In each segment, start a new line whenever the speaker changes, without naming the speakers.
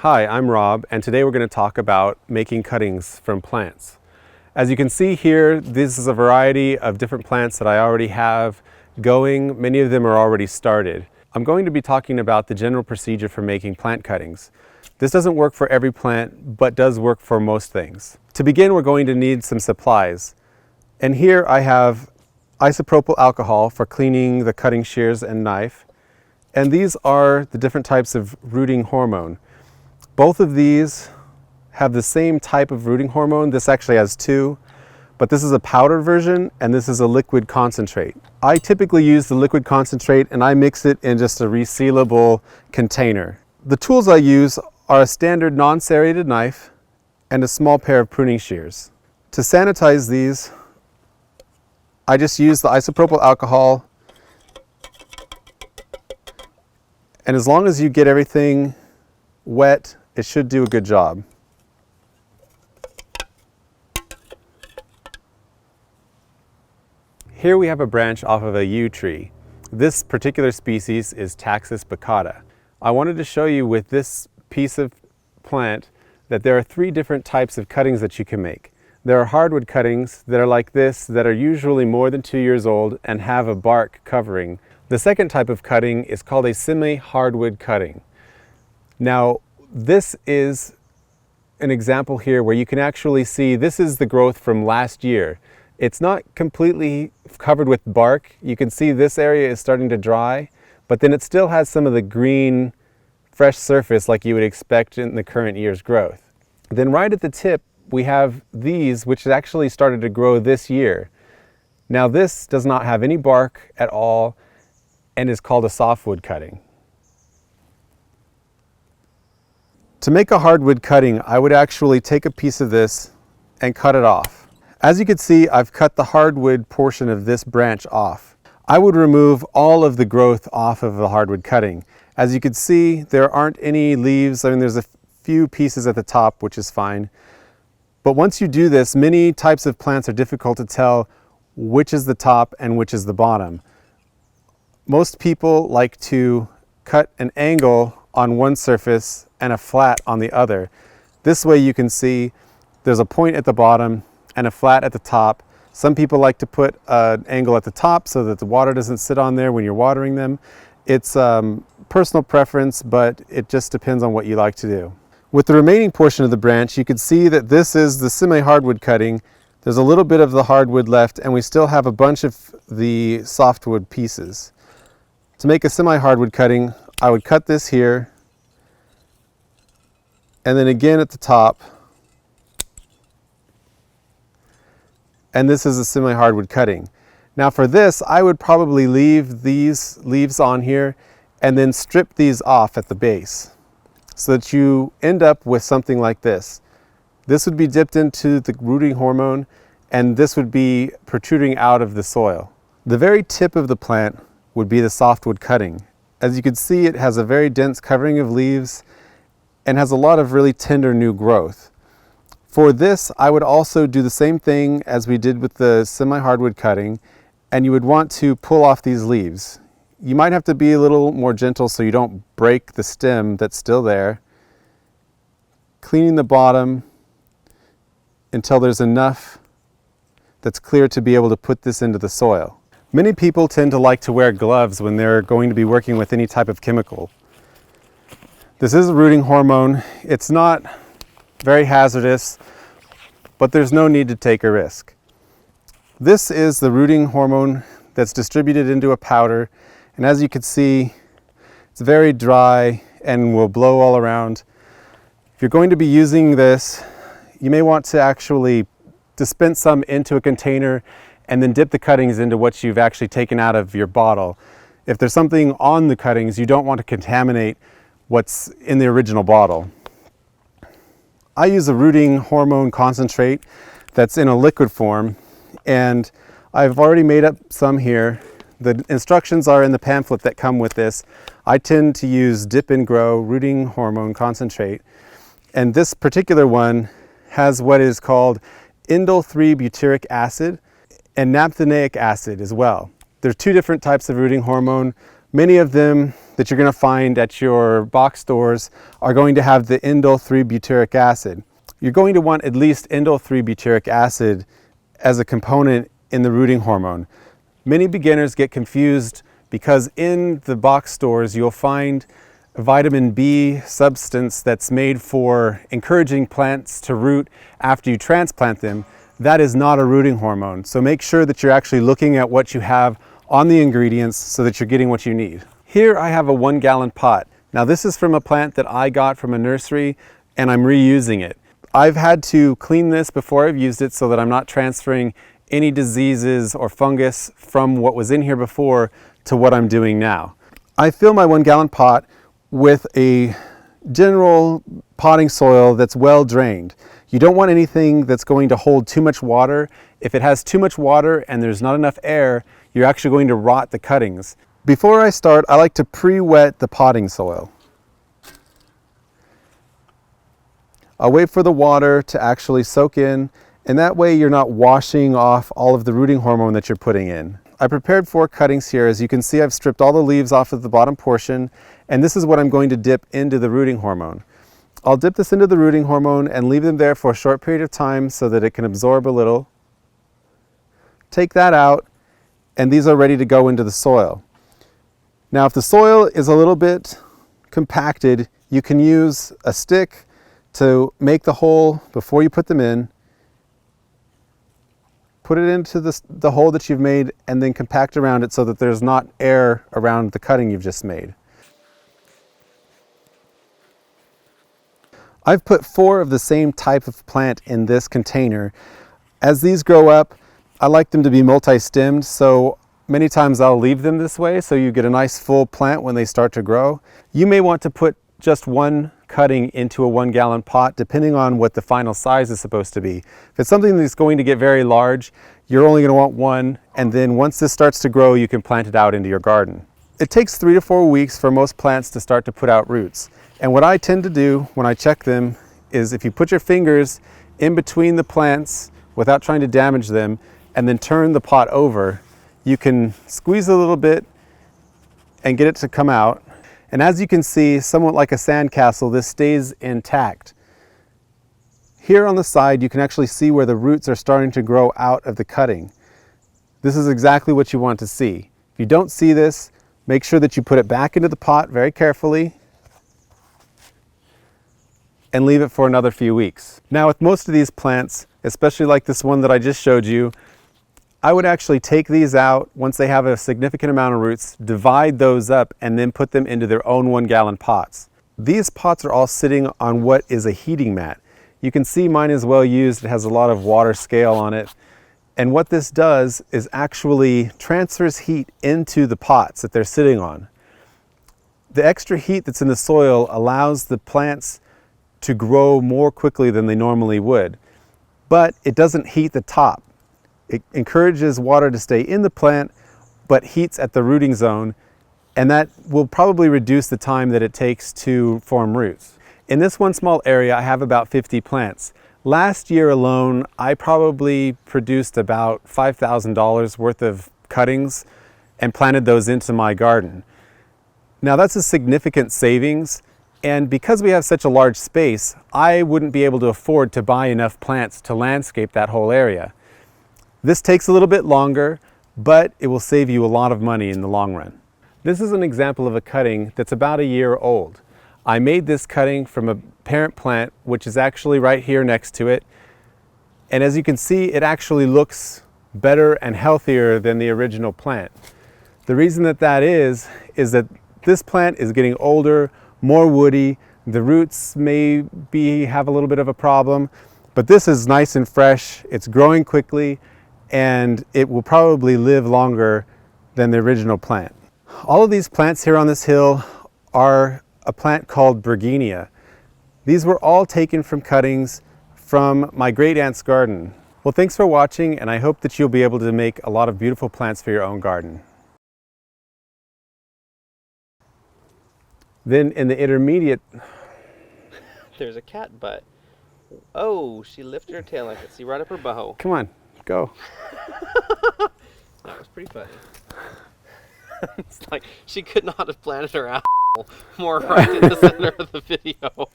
Hi, I'm Rob, and today we're going to talk about making cuttings from plants. As you can see here, this is a variety of different plants that I already have going. Many of them are already started. I'm going to be talking about the general procedure for making plant cuttings. This doesn't work for every plant, but does work for most things. To begin, we're going to need some supplies. And here I have isopropyl alcohol for cleaning the cutting shears and knife. And these are the different types of rooting hormone. Both of these have the same type of rooting hormone. This actually has two, but this is a powder version and this is a liquid concentrate. I typically use the liquid concentrate and I mix it in just a resealable container. The tools I use are a standard non-serrated knife and a small pair of pruning shears. To sanitize these, I just use the isopropyl alcohol, and as long as you get everything wet, it should do a good job. Here we have a branch off of a yew tree. This particular species is Taxus baccata. I wanted to show you with this piece of plant that there are three different types of cuttings that you can make. There are hardwood cuttings that are like this, that are usually more than 2 years old and have a bark covering. The second type of cutting is called a semi-hardwood cutting. Now, this is an example here where you can actually see this is the growth from last year. It's not completely covered with bark. You can see this area is starting to dry, but then it still has some of the green, fresh surface like you would expect in the current year's growth. Then right at the tip, we have these, which actually started to grow this year. Now this does not have any bark at all and is called a softwood cutting. To make a hardwood cutting, I would actually take a piece of this and cut it off. As you can see, I've cut the hardwood portion of this branch off. I would remove all of the growth off of the hardwood cutting. As you can see, there aren't any leaves. I mean, there's a few pieces at the top, which is fine. But once you do this, many types of plants are difficult to tell which is the top and which is the bottom. Most people like to cut an angle on one surface and a flat on the other. This way you can see there's a point at the bottom and a flat at the top. Some people like to put an angle at the top so that the water doesn't sit on there when you're watering them. It's personal preference, but it just depends on what you like to do. With the remaining portion of the branch, you can see that this is the semi-hardwood cutting. There's a little bit of the hardwood left and we still have a bunch of the softwood pieces. To make a semi-hardwood cutting, I would cut this here and then again at the top, and this is a semi-hardwood cutting. Now for this, I would probably leave these leaves on here and then strip these off at the base so that you end up with something like this. This would be dipped into the rooting hormone and this would be protruding out of the soil. The very tip of the plant would be the softwood cutting. As you can see, it has a very dense covering of leaves and has a lot of really tender new growth. For this, I would also do the same thing as we did with the semi-hardwood cutting, and you would want to pull off these leaves. You might have to be a little more gentle so you don't break the stem that's still there. Cleaning the bottom until there's enough that's clear to be able to put this into the soil. Many people tend to like to wear gloves when they're going to be working with any type of chemical. This is a rooting hormone. It's not very hazardous, but there's no need to take a risk. This is the rooting hormone that's distributed into a powder, and as you can see, it's very dry and will blow all around. If you're going to be using this, you may want to actually dispense some into a container and then dip the cuttings into what you've actually taken out of your bottle. If there's something on the cuttings, you don't want to contaminate what's in the original bottle. I use a rooting hormone concentrate that's in a liquid form, and I've already made up some here. The instructions are in the pamphlet that come with this. I tend to use Dip and Grow rooting hormone concentrate, and this particular one has what is called indole 3-butyric acid and naphthenaic acid as well. There's two different types of rooting hormone, Many of them that you're going to find at your box stores are going to have the indole 3-butyric acid. You're going to want at least indole 3-butyric acid as a component in the rooting hormone. Many beginners get confused because in the box stores you'll find a vitamin B substance that's made for encouraging plants to root after you transplant them. That is not a rooting hormone. So make sure that you're actually looking at what you have on the ingredients so that you're getting what you need. Here I have a 1-gallon pot. Now this is from a plant that I got from a nursery and I'm reusing it. I've had to clean this before I've used it so that I'm not transferring any diseases or fungus from what was in here before to what I'm doing now. I fill my 1-gallon pot with a general potting soil that's well drained. You don't want anything that's going to hold too much water. If it has too much water and there's not enough air, you're actually going to rot the cuttings. Before I start, I like to pre-wet the potting soil. I'll wait for the water to actually soak in, and that way you're not washing off all of the rooting hormone that you're putting in. I prepared 4 cuttings here. As you can see, I've stripped all the leaves off of the bottom portion, and this is what I'm going to dip into the rooting hormone. I'll dip this into the rooting hormone and leave them there for a short period of time so that it can absorb a little. Take that out, and these are ready to go into the soil. Now, if the soil is a little bit compacted, you can use a stick to make the hole before you put them in. Put it into the hole that you've made and then compact around it so that there's not air around the cutting you've just made. I've put 4 of the same type of plant in this container. As these grow up, I like them to be multi-stemmed, so many times I'll leave them this way so you get a nice full plant when they start to grow. You may want to put just 1 cutting into a 1-gallon pot depending on what the final size is supposed to be. If it's something that's going to get very large, you're only going to want 1, and then once this starts to grow, you can plant it out into your garden. It takes 3 to 4 weeks for most plants to start to put out roots. And what I tend to do when I check them is if you put your fingers in between the plants without trying to damage them and then turn the pot over, you can squeeze a little bit and get it to come out. And as you can see, somewhat like a sandcastle, this stays intact. Here on the side, you can actually see where the roots are starting to grow out of the cutting. This is exactly what you want to see. If you don't see this, make sure that you put it back into the pot very carefully and leave it for another few weeks. Now, with most of these plants, especially like this one that I just showed you, I would actually take these out once they have a significant amount of roots, divide those up, and then put them into their own 1-gallon pots. These pots are all sitting on what is a heating mat. You can see mine is well used. It has a lot of water scale on it. And what this does is actually transfers heat into the pots that they're sitting on. The extra heat that's in the soil allows the plants to grow more quickly than they normally would, but it doesn't heat the top. It encourages water to stay in the plant, but heats at the rooting zone, and that will probably reduce the time that it takes to form roots. In this one small area, I have about 50 plants. Last year alone, I probably produced about $5,000 worth of cuttings and planted those into my garden. Now that's a significant savings, and because we have such a large space, I wouldn't be able to afford to buy enough plants to landscape that whole area. This takes a little bit longer, but it will save you a lot of money in the long run. This is an example of a cutting that's about a year old. I made this cutting from a parent plant, which is actually right here next to it. And as you can see, it actually looks better and healthier than the original plant. The reason that is that this plant is getting older, more woody. The roots may have a little bit of a problem, but this is nice and fresh. It's growing quickly, and it will probably live longer than the original plant. All of these plants here on this hill are a plant called Bergenia. These were all taken from cuttings from my great aunt's garden. Well, thanks for watching, and I hope that you'll be able to make a lot of beautiful plants for your own garden. Then in the intermediate...
There's a cat butt. Oh, she lifted her tail. I could see right up her bow.
Come on, go.
That was pretty funny. It's like she could not have planted her asshole more right in the center of the video.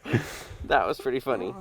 That was pretty funny.